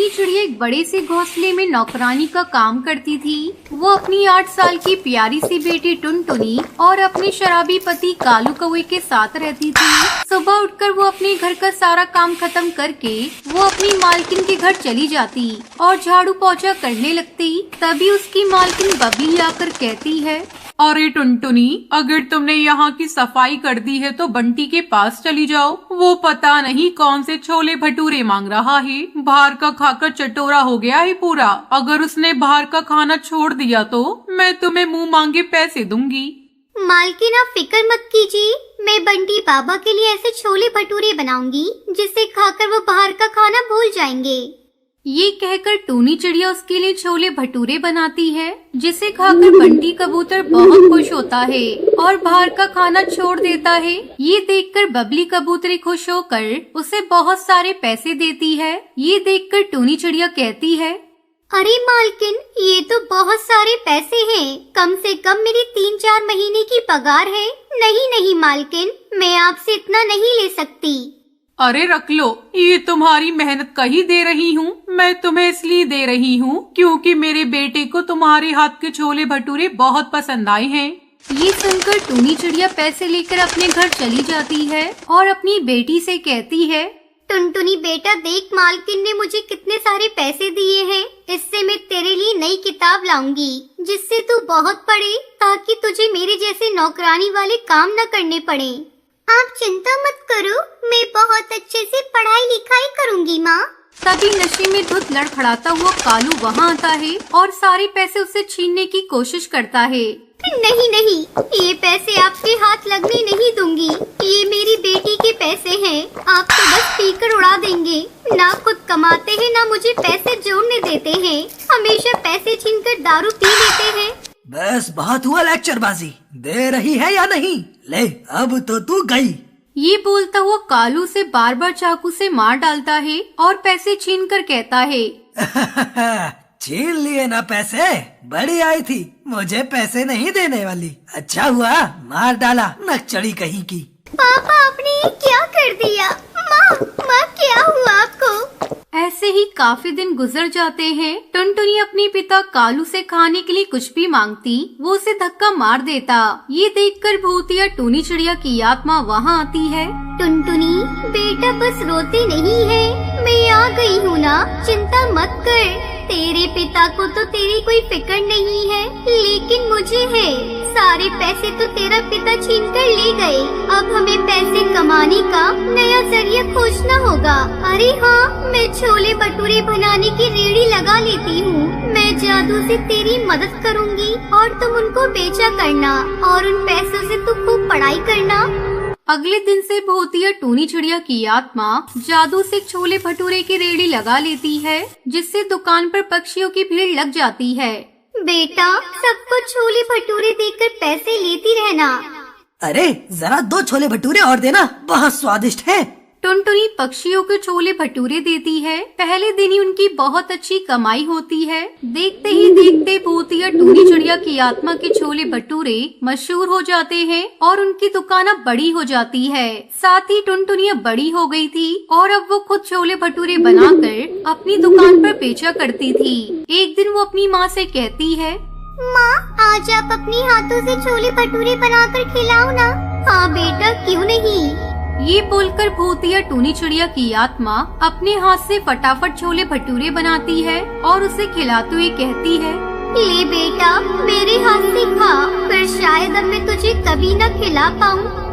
टुनटुनी चिड़िया एक बड़े से घोंसले में नौकरानी का काम करती थी। वो अपनी 8 साल की प्यारी सी बेटी टुनटुनी और अपने शराबी पति कालू कौवे के साथ रहती थी। सुबह उठकर वो अपने घर का सारा काम खत्म करके वो अपनी मालकिन के घर चली जाती और झाड़ू पोछा करने लगती। तभी उसकी मालकिन बबली आकर कहती है, अरे टुनटुनी, अगर तुमने यहाँ की सफाई कर दी है तो बंटी के पास चली जाओ। वो पता नहीं कौन से छोले भटूरे मांग रहा है। बाहर का खाकर चटोरा हो गया है पूरा। अगर उसने बाहर का खाना छोड़ दिया तो मैं तुम्हें मुंह मांगे पैसे दूंगी। मालकिन, आप फिक्र मत कीजिए, मैं बंटी बाबा के लिए ऐसे छोले भटूरे बनाऊंगी जिसे खाकर वो बाहर का खाना भूल जाएंगे। ये कहकर टूनी चिड़िया उसके लिए छोले भटूरे बनाती है, जिसे खाकर बंटी कबूतर बहुत खुश होता है और बाहर का खाना छोड़ देता है। ये देखकर बबली कबूतरी खुश होकर उसे बहुत सारे पैसे देती है। ये देखकर टूनी चिड़िया कहती है, अरे मालकिन, ये तो बहुत सारे पैसे हैं। कम से कम मेरी 3-4 महीने की पगार है। नहीं मालकिन, मैं आपसे इतना नहीं ले सकती। अरे रख लो, ये तुम्हारी मेहनत का ही दे रही हूँ। मैं तुम्हें इसलिए दे रही हूँ क्योंकि मेरे बेटे को तुम्हारे हाथ के छोले भटूरे बहुत पसंद आए हैं। ये सुनकर टूनी चिड़िया पैसे लेकर अपने घर चली जाती है और अपनी बेटी से कहती है, टुनटुनी बेटा, देख मालकिन ने मुझे कितने सारे पैसे दिए हैं। इससे मैं तेरे लिए नई किताब लाऊंगी जिससे तू बहुत पढ़े, ताकि तुझे मेरे जैसे नौकरानी वाले काम न करने पड़े। आप चिंता मत करो, मैं बहुत अच्छे से पढ़ाई लिखाई करूंगी माँ। तभी नशे में धुत लड़खड़ाता हुआ कालू वहाँ आता है और सारे पैसे उससे छीनने की कोशिश करता है। नहीं, ये पैसे आपके हाथ लगने नहीं दूंगी। ये मेरी बेटी के पैसे हैं। आप तो बस पीकर उड़ा देंगे। ना खुद कमाते हैं, ना मुझे पैसे जोड़ने देते हैं। हमेशा पैसे छीनकर दारू पी लेते हैं। बस बहुत हुआ लेक्चरबाजी। दे रही है या नहीं? ले, अब तो तू गई। ये बोलता हुआ कालू से बार बार चाकू से मार डालता है और पैसे छीन कर कहता है, छीन लिए ना पैसे? बड़ी आई थी, मुझे पैसे नहीं देने वाली। अच्छा हुआ मार डाला, नकचड़ी कहीं की। पापा, आपने ये क्या कर दिया? माँ, क्या हुआ आपको? ऐसे ही काफी दिन गुजर जाते हैं। टुनटुनी अपने पिता कालू से खाने के लिए कुछ भी मांगती, वो उसे धक्का मार देता। ये देखकर भूतिया टूनी चिड़िया की आत्मा वहाँ आती है। टुनटुनी बेटा, बस रोते नहीं है, मैं आ गई हूँ ना, चिंता मत कर। तेरे पिता को तो तेरी कोई फिक्र नहीं है, लेकिन मुझे है। सारे पैसे तो तेरा पिता छीन कर ले गए। अब हमें पैसे कमाने का नया जरिया खोजना होगा। अरे हाँ, मैं छोले भटूरे बनाने की रेहड़ी लगा लेती हूँ। मैं जादू से तेरी मदद करूँगी और तुम उनको बेचा करना और उन पैसों से तू खूब पढ़ाई करना। अगले दिन से भूतिया टूनी चिड़िया की आत्मा जादू से छोले भटूरे की रेहड़ी लगा लेती है, जिससे दुकान पर पक्षियों की भीड़ लग जाती है। बेटा, सबको छोले भटूरे देकर पैसे लेती रहना। अरे जरा 2 छोले भटूरे और देना, बहुत स्वादिष्ट है। टुनटुनी पक्षियों को छोले भटूरे देती है। पहले दिन ही उनकी बहुत अच्छी कमाई होती है। देखते ही देखते भूतिया टूनी चिड़िया की आत्मा के छोले भटूरे मशहूर हो जाते हैं और उनकी दुकान अब बड़ी हो जाती है। साथ ही टुनटुनी अब बड़ी हो गई थी और अब वो खुद छोले भटूरे बनाकर अपनी दुकान पर बेचा करती थी। एक दिन वो अपनी माँ से कहती है, माँ, आज आप अपनी हाथों से छोले भटूरे बनाकर खिलाओ ना। हाँ बेटा, क्यों नहीं। ये बोलकर भूतिया टूनी चिड़िया की आत्मा अपने हाथ से फटाफट छोले भटूरे बनाती है और उसे खिलाते हुए कहती है, ले बेटा, मेरे हाथ से खा, फिर शायद अब मैं तुझे कभी न खिला पाऊँ।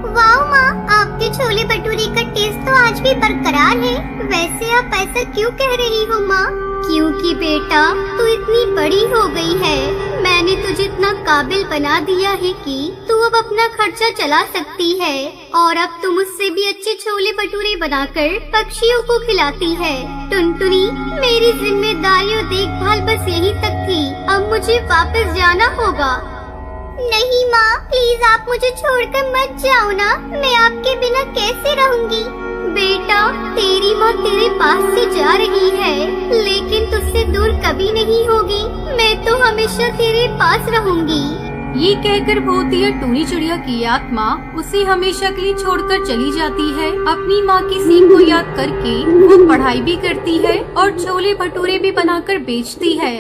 वाह माँ, आपके छोले भटूरे का टेस्ट तो आज भी बरकरार है। वैसे आप ऐसा क्यों कह रही हो माँ? क्योंकि बेटा, तू इतनी बड़ी हो गई है। मैंने तुझे इतना काबिल बना दिया है कि तू अब अपना खर्चा चला सकती है और अब तू मुझसे भी अच्छे छोले भटूरे बनाकर पक्षियों को खिलाती है। टुनटुनी, मेरी जिम्मेदारी और देखभाल बस यही तक थी। अब मुझे वापस जाना होगा। नहीं माँ, प्लीज आप मुझे छोड़कर मत जाओ ना। मैं आपके बिना कैसे रहूँगी? बेटा, तेरी माँ तेरे पास से जा रही है, लेकिन तुझसे दूर कभी नहीं होगी। मैं तो हमेशा तेरे पास रहूँगी। ये कहकर भूतिया टूनी चिड़िया की आत्मा उसे हमेशा के लिए छोड़कर चली जाती है। अपनी माँ की सीख को याद करके वो पढ़ाई भी करती है और छोले भटूरे भी बनाकर बेचती है।